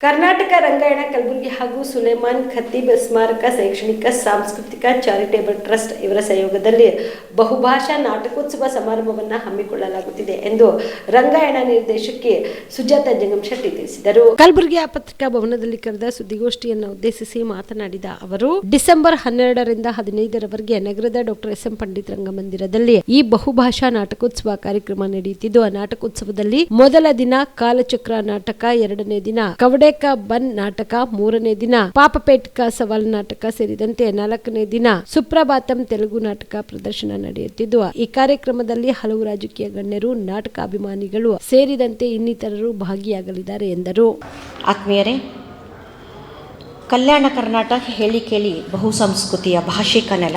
ಕರ್ನಾಟಕ ರಂಗಾಯಣ ಕಲಬುರಗಿ ಹಾಗೂ ಸುಲೇಮಾನ್ ಖತೀಬ್ ಸ್ಮಾರಕ ಶೈಕ್ಷಣಿಕ ಸಾಂಸ್ಕೃತಿಕ ಚಾರಿಟೇಬಲ್ ಟ್ರಸ್ಟ್ ಇವರ ಸಹಯೋಗದಲ್ಲಿ ಬಹುಭಾಷಾ ನಾಟಕೋತ್ಸವ ಸಮಾರಂಭವನ್ನು ಹಮ್ಮಿಕೊಳ್ಳಲಾಗುತ್ತಿದೆ ಎಂದು ರಂಗಾಯಣ ನಿರ್ದೇಶಕಿ ಸುಜಾತ ಜಂಗಮ್ ಶೆಟ್ಟಿ ತಿಳಿಸಿದರು. ಕಲಬುರಗಿಯ ಪತ್ರಿಕಾ ಭವನದಲ್ಲಿ ಕರೆದ ಸುದ್ದಿಗೋಷ್ಠಿಯನ್ನು ಉದ್ದೇಶಿಸಿ ಮಾತನಾಡಿದ ಅವರು, ಡಿಸೆಂಬರ್ 12ರಿಂದ 15ರವರೆಗೆ ನಗರದ ಡಾಕ್ಟರ್ ಎಸ್ ಎಂ ಪಂಡಿತ್ ರಂಗಮಂದಿರದಲ್ಲಿ ಈ ಬಹುಭಾಷಾ ನಾಟಕೋತ್ಸವ ಕಾರ್ಯಕ್ರಮ ನಡೆಯುತ್ತಿದ್ದು, ಆ ನಾಟಕೋತ್ಸವದಲ್ಲಿ ಮೊದಲ ದಿನ ಕಾಲಚಕ್ರ ನಾಟಕ, ಎರಡನೇ ದಿನ ಕವಡೆ ಬನ್ ನಾಟಕ, ಮೂರನೇ ದಿನ ಪಾಪಪೇಟ್ ಕಾ ಸವಾಲ್ ನಾಟಕ ಸೇರಿದಂತೆ 4ನೇ ದಿನ ಸುಪ್ರಭಾತಂ ತೆಲುಗು ನಾಟಕ ಪ್ರದರ್ಶನ ನಡೆಯುತ್ತಿದ್ದು, ಈ ಕಾರ್ಯಕ್ರಮದಲ್ಲಿ ಹಲವು ರಾಜಕೀಯ ಗಣ್ಯರು, ನಾಟಕ ಅಭಿಮಾನಿಗಳು ಸೇರಿದಂತೆ ಇನ್ನಿತರರು ಭಾಗಿಯಾಗಲಿದ್ದಾರೆ ಎಂದರು. ಆತ್ಮೀಯರೇ, ಕಲ್ಯಾಣ ಕರ್ನಾಟಕ ಹೇಳಿ ಕೇಳಿ ಬಹು ಸಂಸ್ಕೃತಿಯ ಭಾಷಿಕ ನೆಲ.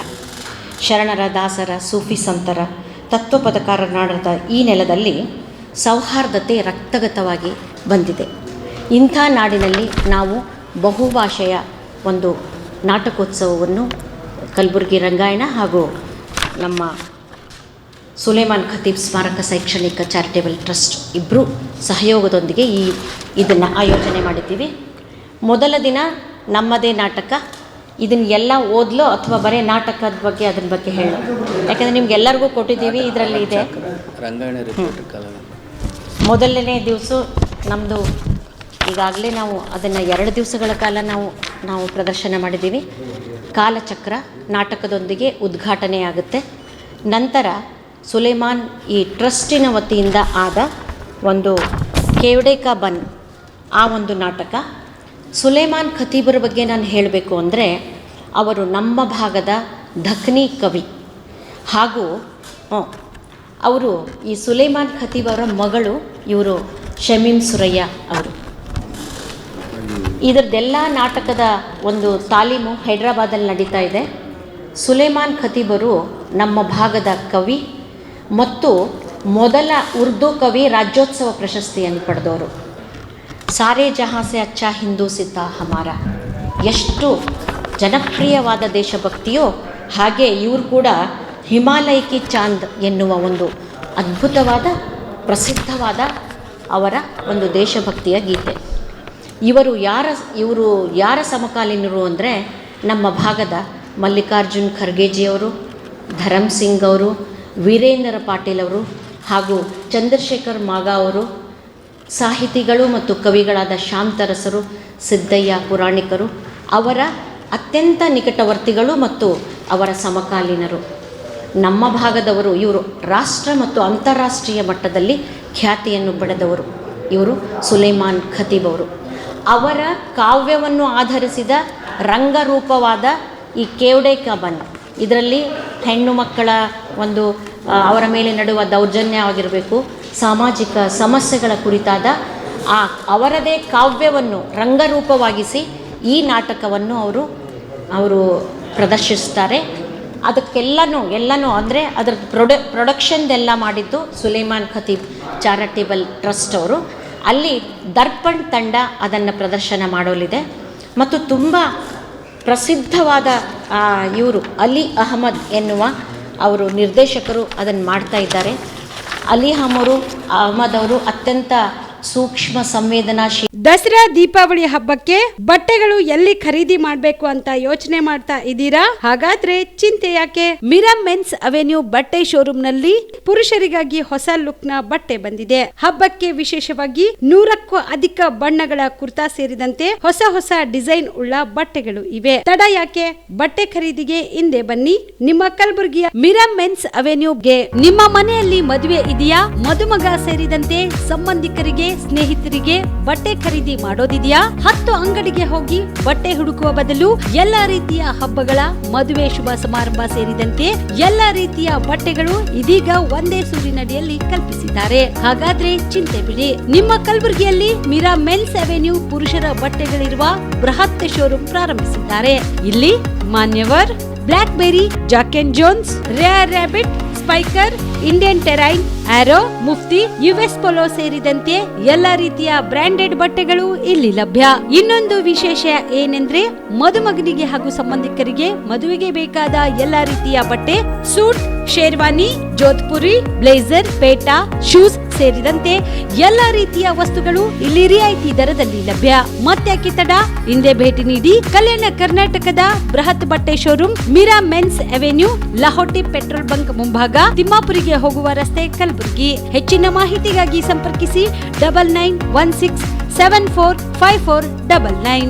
ಶರಣರ, ದಾಸರ, ಸೂಫಿ ಸಂತರ, ತತ್ವಪದಕಾರನಾಡದ ಈ ನೆಲದಲ್ಲಿ ಸೌಹಾರ್ದತೆ ರಕ್ತಗತವಾಗಿ ಬಂದಿದೆ. ಇಂಥ ನಾಡಿನಲ್ಲಿ ನಾವು ಬಹುಭಾಷೆಯ ಒಂದು ನಾಟಕೋತ್ಸವವನ್ನು ಕಲಬುರಗಿ ರಂಗಾಯಣ ಹಾಗೂ ನಮ್ಮ ಸುಲೇಮಾನ್ ಖತೀಬ್ ಸ್ಮಾರಕ ಶೈಕ್ಷಣಿಕ ಚಾರಿಟೇಬಲ್ ಟ್ರಸ್ಟ್ ಇಬ್ಬರು ಸಹಯೋಗದೊಂದಿಗೆ ಇದನ್ನು ಆಯೋಜನೆ ಮಾಡಿದ್ದೀವಿ. ಮೊದಲ ದಿನ ನಮ್ಮದೇ ನಾಟಕ. ಇದನ್ನು ಎಲ್ಲ ಓದಲೋ ಅಥವಾ ಬರೀ ನಾಟಕದ ಬಗ್ಗೆ ಅದರ ಬಗ್ಗೆ ಹೇಳೋ, ಯಾಕೆಂದರೆ ನಿಮ್ಗೆಲ್ಲರಿಗೂ ಕೊಟ್ಟಿದ್ದೀವಿ, ಇದರಲ್ಲಿ ಇದೆ. ಮೊದಲನೇ ದಿವಸ ನಮ್ಮದು ಈಗಾಗಲೇ ನಾವು ಅದನ್ನು 2 ದಿವಸಗಳ ಕಾಲ ನಾವು ಪ್ರದರ್ಶನ ಮಾಡಿದ್ದೀವಿ. ಕಾಲಚಕ್ರ ನಾಟಕದೊಂದಿಗೆ ಉದ್ಘಾಟನೆ ಆಗುತ್ತೆ. ನಂತರ ಸುಲೇಮಾನ್ ಈ ಟ್ರಸ್ಟಿನ ವತಿಯಿಂದ ಆದ ಒಂದು ಕೇವಡೆ ಕಾ ಬನ್ ಆ ಒಂದು ನಾಟಕ. ಸುಲೇಮಾನ್ ಖತೀಬರ ಬಗ್ಗೆ ನಾನು ಹೇಳಬೇಕು ಅಂದರೆ, ಅವರು ನಮ್ಮ ಭಾಗದ ದಖ್ನಿ ಕವಿ ಹಾಗೂ ಅವರು ಈ ಸುಲೇಮಾನ್ ಖತೀಬ್ ಅವರ ಮಗಳು ಇವರು ಶಮೀಮ್ ಸುರಯ್ಯ ಅವರು. ಇದರದ್ದೆಲ್ಲ ನಾಟಕದ ಒಂದು ತಾಲೀಮು ಹೈದರಾಬಾದಲ್ಲಿ ನಡೀತಾ ಇದೆ. ಸುಲೇಮಾನ್ ಖತೀಬರು ನಮ್ಮ ಭಾಗದ ಕವಿ ಮತ್ತು ಮೊದಲ ಉರ್ದು ಕವಿ ರಾಜ್ಯೋತ್ಸವ ಪ್ರಶಸ್ತಿಯನ್ನು ಪಡೆದವರು. ಸಾರೇ ಜಹಾಂ ಸೆ ಅಚ್ಚಾ ಹಿಂದೂ ಸಿತಾ ಹಮಾರ, ಎಷ್ಟು ಜನಪ್ರಿಯವಾದ ದೇಶಭಕ್ತಿಯೋ ಹಾಗೆ ಇವರು ಕೂಡ ಹಿಮಾಲಯ ಕಿ ಚಾಂದ್ ಎನ್ನುವ ಒಂದು ಅದ್ಭುತವಾದ ಪ್ರಸಿದ್ಧವಾದ ಅವರ ಒಂದು ದೇಶಭಕ್ತಿಯ ಗೀತೆ. ಇವರು ಯಾರ ಸಮಕಾಲೀನರು ಅಂದರೆ, ನಮ್ಮ ಭಾಗದ ಮಲ್ಲಿಕಾರ್ಜುನ್ ಖರ್ಗೆಜಿಯವರು, ಧರಮ್ ಸಿಂಗ್ ಅವರು, ವೀರೇಂದ್ರ ಪಾಟೀಲ್ ಅವರು ಹಾಗೂ ಚಂದ್ರಶೇಖರ್ ಮಾಗಾ ಅವರು, ಸಾಹಿತಿಗಳು ಮತ್ತು ಕವಿಗಳಾದ ಶಾಂತರಸರು, ಸಿದ್ದಯ್ಯ ಪುರಾಣಿಕರು ಅವರ ಅತ್ಯಂತ ನಿಕಟವರ್ತಿಗಳು ಮತ್ತು ಅವರ ಸಮಕಾಲೀನರು. ನಮ್ಮ ಭಾಗದವರು. ಇವರು ರಾಷ್ಟ್ರ ಮತ್ತು ಅಂತಾರಾಷ್ಟ್ರೀಯ ಮಟ್ಟದಲ್ಲಿ ಖ್ಯಾತಿಯನ್ನು ಪಡೆದವರು. ಇವರು ಸುಲೇಮಾನ್ ಖತೀಬ್ ಅವರು. ಅವರ ಕಾವ್ಯವನ್ನು ಆಧರಿಸಿದ ರಂಗರೂಪವಾದ ಈ ಕೇವಡೆ ಕಾ ಬನ್, ಇದರಲ್ಲಿ ಹೆಣ್ಣು ಮಕ್ಕಳ ಒಂದು ಅವರ ಮೇಲೆ ನಡುವ ದೌರ್ಜನ್ಯ ಆಗಿರಬೇಕು, ಸಾಮಾಜಿಕ ಸಮಸ್ಯೆಗಳ ಕುರಿತಾದ ಅವರದೇ ಕಾವ್ಯವನ್ನು ರಂಗರೂಪವಾಗಿಸಿ ಈ ನಾಟಕವನ್ನು ಅವರು ಪ್ರದರ್ಶಿಸ್ತಾರೆ. ಅದಕ್ಕೆಲ್ಲನೂ ಅಂದರೆ ಅದರ ಪ್ರೊಡಕ್ಷನ್ದೆಲ್ಲ ಮಾಡಿದ್ದು ಸುಲೇಮಾನ್ ಖತೀಬ್ ಚಾರಿಟೇಬಲ್ ಟ್ರಸ್ಟ್ ಅವರು. ಅಲ್ಲಿ ದರ್ಪಣ್ ತಂಡ ಅದನ್ನು ಪ್ರದರ್ಶನ ಮಾಡೋಲಿದೆ. ಮತ್ತು ತುಂಬ ಪ್ರಸಿದ್ಧವಾದ ಇವರು ಅಲಿ ಅಹಮದ್ ಎನ್ನುವ ಅವರು ನಿರ್ದೇಶಕರು ಅದನ್ನು ಮಾಡ್ತಾ ಇದ್ದಾರೆ. ಅಲಿ ಅಹಮದ್ ಅವರು ಅತ್ಯಂತ ಸೂಕ್ಷ್ಮ ಸಂವೇದನಾಶೀಲ. ದಸರಾ ದೀಪಾವಳಿ ಹಬ್ಬಕ್ಕೆ ಬಟ್ಟೆಗಳು ಎಲ್ಲಿ ಖರೀದಿ ಮಾಡಬೇಕು ಅಂತ ಯೋಚನೆ ಮಾಡ್ತಾ ಇದ್ದೀರಾ? ಹಾಗಾದ್ರೆ ಚಿಂತೆ ಯಾಕೆ? ಮಿರಾ ಮೆನ್ಸ್ ಅವೆನ್ಯೂ ಬಟ್ಟೆ ಶೋರೂಮ್ ನಲ್ಲಿ ಪುರುಷರಿಗಾಗಿ ಹೊಸ ಲುಕ್ ನ ಬಟ್ಟೆ ಬಂದಿದೆ. ಹಬ್ಬಕ್ಕೆ ವಿಶೇಷವಾಗಿ 100ಕ್ಕೂ ಅಧಿಕ ಬಣ್ಣಗಳ ಕುರ್ತಾ ಸೇರಿದಂತೆ ಹೊಸ ಡಿಸೈನ್ ಉಳ್ಳ ಬಟ್ಟೆಗಳು ಇವೆ. ತಡ ಯಾಕೆ? ಬಟ್ಟೆ ಖರೀದಿಗೆ ಹಿಂದೆ ಬನ್ನಿ. ನಿಮ್ಮ ಕಲಬುರಗಿಯ ಮಿರಾ ಮೆನ್ಸ್ ಅವೆನ್ಯೂಗೆ. ನಿಮ್ಮ ಮನೆಯಲ್ಲಿ ಮದುವೆ ಇದೆಯಾ? ಮದುಮಗ ಸೇರಿದಂತೆ ಸಂಬಂಧಿಕರಿಗೆ, ಸ್ನೇಹಿತರಿಗೆ ಬಟ್ಟೆ ಖರೀದಿ ಮಾಡೋದಿದೆಯಾ? 10 ಅಂಗಡಿಗೆ ಹೋಗಿ ಬಟ್ಟೆ ಹುಡುಕುವ ಬದಲು ಎಲ್ಲಾ ರೀತಿಯ ಹಬ್ಬಗಳ, ಮದುವೆ, ಶುಭ ಸಮಾರಂಭ ಸೇರಿದಂತೆ ಎಲ್ಲಾ ರೀತಿಯ ಬಟ್ಟೆಗಳು ಇದೀಗ ಒಂದೇ ಸೂರಿನಡಿಯಲ್ಲಿ ಕಲ್ಪಿಸಿದ್ದಾರೆ. ಹಾಗಾದ್ರೆ ಚಿಂತೆ ಬಿಡಿ. ನಿಮ್ಮ ಕಲಬುರಗಿಯಲ್ಲಿ ಮಿರಾ ಮೆನ್ಸ್ ಅವೆನ್ಯೂ ಪುರುಷರ ಬಟ್ಟೆಗಳಿರುವ ಬೃಹತ್ ಶೋರೂಮ್ ಪ್ರಾರಂಭಿಸಿದ್ದಾರೆ. ಇಲ್ಲಿ Manyavar, Blackberry, Jack and Jones, Rare Rabbit, Spykar, Indian Terrain, Arrow, Mufti, US Polo ಸೇರಿದಂತೆ ಎಲ್ಲಾ ರೀತಿಯ ಬ್ರಾಂಡೆಡ್ ಬಟ್ಟೆಗಳು ಇಲ್ಲಿ ಲಭ್ಯ. ಇನ್ನೊಂದು ವಿಶೇಷ ಏನೆಂದ್ರೆ, ಮದುಮಗನಿಗೆ ಹಾಗೂ ಸಂಬಂಧಿಕರಿಗೆ ಮದುವೆಗೆ ಬೇಕಾದ ಎಲ್ಲಾ ರೀತಿಯ ಬಟ್ಟೆ, ಸೂಟ್, ಶೇರ್ವಾನಿ, ಜೋಧ್ಪುರಿ, ಬ್ಲೇಸರ್, ಪೇಟಾ, ಶೂಸ್ ಸೇರಿದಂತೆ ಎಲ್ಲಾ ರೀತಿಯ ವಸ್ತುಗಳು ಇಲ್ಲಿ ರಿಯಾಯಿತಿ ದರದಲ್ಲಿ ಲಭ್ಯ. ಮತ್ತ್ಯಾಕೆ ತಡ, ಹಿಂದೆ ಭೇಟಿ ನೀಡಿ. ಕಲ್ಯಾಣ ಕರ್ನಾಟಕದ ಬೃಹತ್ ಬಟ್ಟೆ showroom Meera men's avenue, Lahoti petrol bunk ಮುಂಭಾಗ, ತಿಮ್ಮಾಪುರಿಗೆ ಹೋಗುವ ರಸ್ತೆ, ಕಲಬುರಗಿ. ಹೆಚ್ಚಿನ ಮಾಹಿತಿಗಾಗಿ ಸಂಪರ್ಕಿಸಿ 9916745499.